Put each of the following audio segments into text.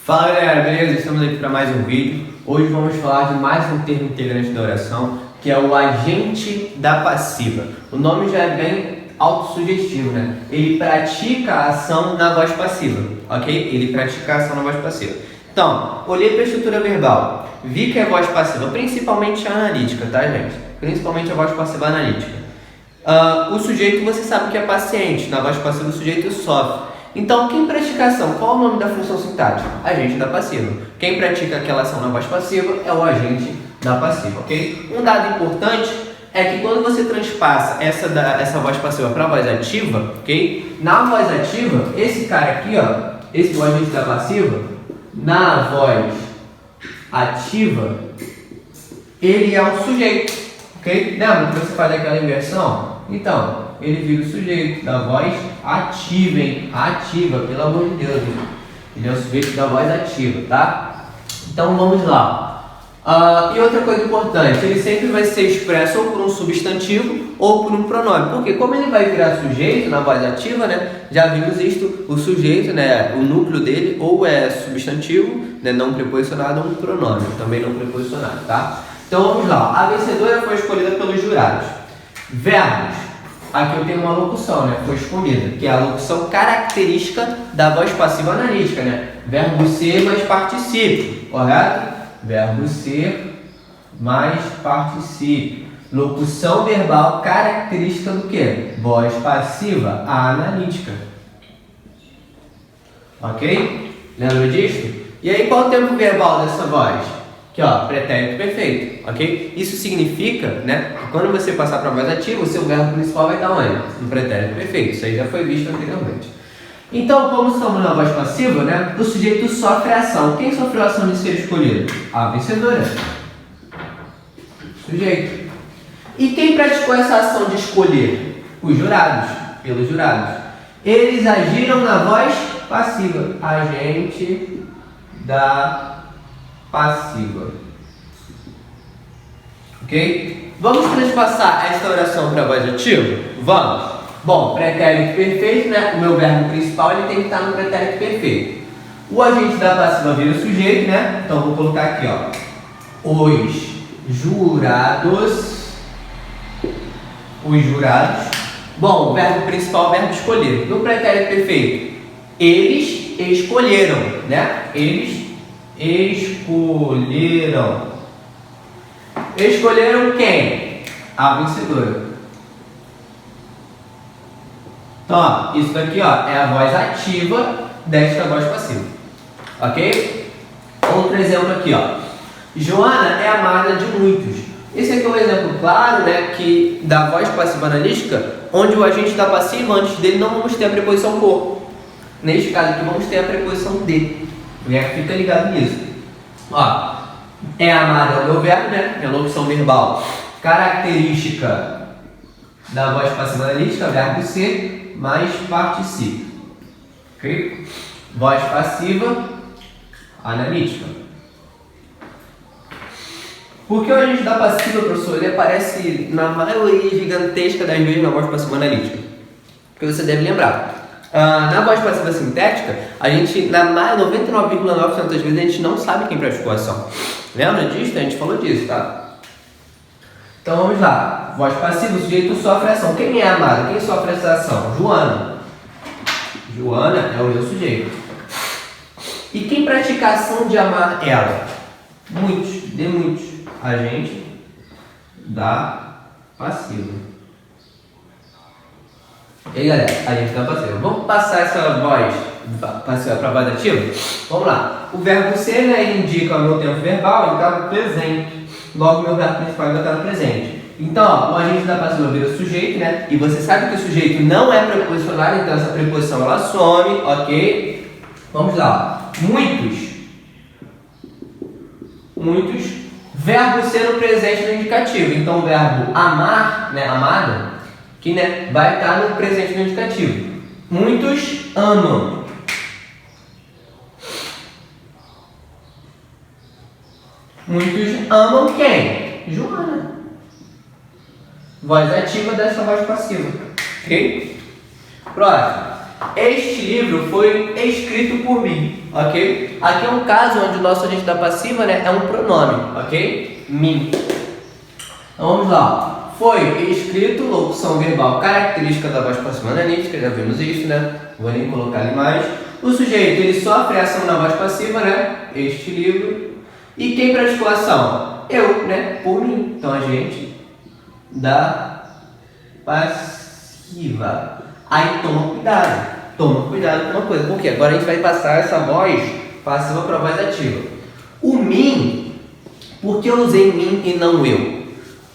Fala galera, beleza? Estamos aqui para mais um vídeo. Hoje vamos falar de mais um termo integrante da oração, que é o agente da passiva. O nome já é bem autossugestivo, né? Ele pratica a ação na voz passiva, ok? Ele pratica a ação na voz passiva. Então, olhei para a estrutura verbal, vi que é voz passiva, principalmente a analítica, tá gente? Principalmente a voz passiva analítica. O sujeito você sabe que é paciente, na voz passiva o sujeito sofre. Então, quem pratica a ação? Qual é o nome da função sintática? Agente da passiva. Quem pratica aquela ação na voz passiva é o agente da passiva, ok? Um dado importante é que quando você transpassa essa voz passiva para a voz ativa, ok? Na voz ativa, esse cara aqui, ó, esse é o agente da passiva, na voz ativa, ele é um sujeito, ok? Lembra que você faz aquela inversão? Então, ele vira o sujeito da voz ativa, hein? Ativa, pelo amor de Deus, hein? Ele é o sujeito da voz ativa, tá? Então, vamos lá. E outra coisa importante, ele sempre vai ser expresso ou por um substantivo ou por um pronome. Porque como ele vai virar sujeito na voz ativa, né? Já vimos isto, o sujeito, né? O núcleo dele ou é substantivo, né? Não preposicionado, ou um pronome, também não preposicionado, tá? Então, vamos lá. A vencedora foi escolhida pelos jurados. Verbos. Aqui eu tenho uma locução, né? Foi escolhida, que é a locução característica da voz passiva analítica, né? Verbo ser mais particípio, correto? Verbo ser mais particípio. Locução verbal característica do quê? Voz passiva analítica. Ok? Lembra disso? E aí, qual é o tempo verbal dessa voz? Aqui, ó, pretérito perfeito, ok? Isso significa, né, que quando você passar para a voz ativa, o seu verbo principal vai estar onde? No pretérito perfeito. Isso aí já foi visto anteriormente. Então, como estamos na voz passiva, né, o sujeito sofre a ação. Quem sofreu a ação de ser escolhido? A vencedora. Sujeito. E quem praticou essa ação de escolher? Os jurados, pelos jurados. Eles agiram na voz passiva. Agente da passiva. Ok? Vamos transpassar esta oração para a voz ativa? Vamos. Bom, pretérito perfeito, né? O meu verbo principal ele tem que estar no pretérito perfeito. O agente da passiva vira o sujeito, né? Então vou colocar aqui, ó. Os jurados. Os jurados. Bom, o verbo principal é o verbo escolher. No pretérito perfeito, eles escolheram, né? Eles escolheram. Escolheram quem? A vencedora. Então, ó, isso daqui, ó, é a voz ativa desta voz passiva. Ok? Outro exemplo aqui, ó. Joana é amada de muitos. Esse aqui é um exemplo claro, né, que da voz passiva analítica, onde o agente da passiva, antes dele, não vamos ter a preposição por. Neste caso aqui, vamos ter a preposição de. Fica ligado nisso. Ó, é amada é o meu verbo, né? É a locução verbal característica da voz passiva analítica, verbo ser mais particípio. Ok? Voz passiva analítica. Porque o agente da passiva, professor, ele aparece na maioria gigantesca das vezes na voz passiva analítica. Porque você deve lembrar. Na voz passiva sintética, a gente, na 99,9% das vezes, a gente não sabe quem praticou a ação. Lembra disso? A gente falou disso, tá? Então vamos lá. Voz passiva, o sujeito sofre a ação. Quem é amado? Quem sofre essa ação? Joana. Joana é o meu sujeito. E quem pratica a ação de amar ela? Muitos, de muitos. Agente da passiva. E aí, galera, a gente tá passiva. Vamos passar essa voz passiva para a voz ativa? Vamos lá. O verbo ser, né, ele indica o meu tempo verbal, ele está no presente. Logo, o meu verbo principal ainda está no presente. Então, ó, o agente da passiva vira o sujeito, né? E você sabe que o sujeito não é preposicionado, então essa preposição ela some, ok? Vamos lá. Ó. Muitos. Muitos. Verbo ser no presente no indicativo. Então, o verbo amar, né, amada, que, né, vai estar no presente no indicativo. Muitos amam. Muitos amam quem? Joana. Voz ativa dessa voz passiva. Ok? Próximo. Este livro foi escrito por mim. ok? Aqui é um caso onde o nosso agente da passiva, né, é um pronome, ok? Mim. Então vamos lá. Foi escrito, locução verbal, característica da voz passiva analítica, já vimos isso, né? Vou nem colocar ali mais. O sujeito, ele sofre a ação na voz passiva, né? Este livro. E quem praticou a ação? Eu, né? Por mim. Então, agente da passiva. Aí toma cuidado. Toma cuidado com uma coisa. Por quê? Agora a gente vai passar essa voz passiva para a voz ativa. O mim, por que eu usei mim e não eu?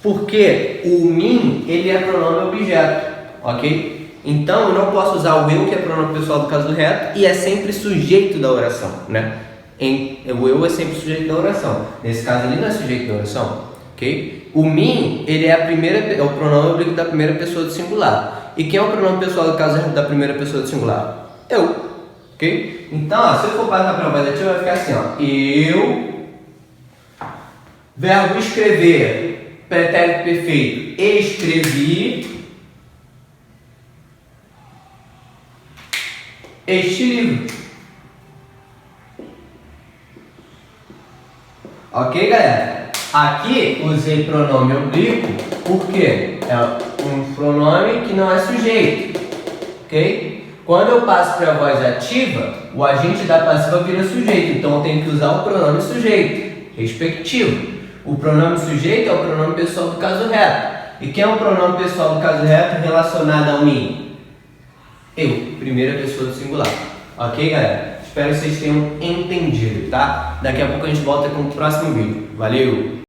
Porque o mim, ele é pronome objeto, ok? Então, eu não posso usar o eu, que é pronome pessoal do caso do reto, e é sempre sujeito da oração, né? O eu é sempre sujeito da oração. Nesse caso, ele não é sujeito da oração, ok? O mim, ele é o pronome oblíquo da primeira pessoa do singular. E quem é o pronome pessoal do caso da primeira pessoa do singular? Eu, ok? Então, ó, se eu for passar para a voz ativa, vai ficar assim, ó. Eu, verbo escrever, pretérito perfeito, escrevi este livro. Ok, galera? Aqui usei pronome oblíquo porque é um pronome que não é sujeito, ok? Quando eu passo para a voz ativa, o agente da passiva vira sujeito, então eu tenho que usar o pronome sujeito, respectivo. O pronome sujeito é o pronome pessoal do caso reto. E quem é o pronome pessoal do caso reto relacionado ao mim? Eu, primeira pessoa do singular. Ok, galera? Espero que vocês tenham entendido, tá? Daqui a pouco a gente volta com o próximo vídeo. Valeu!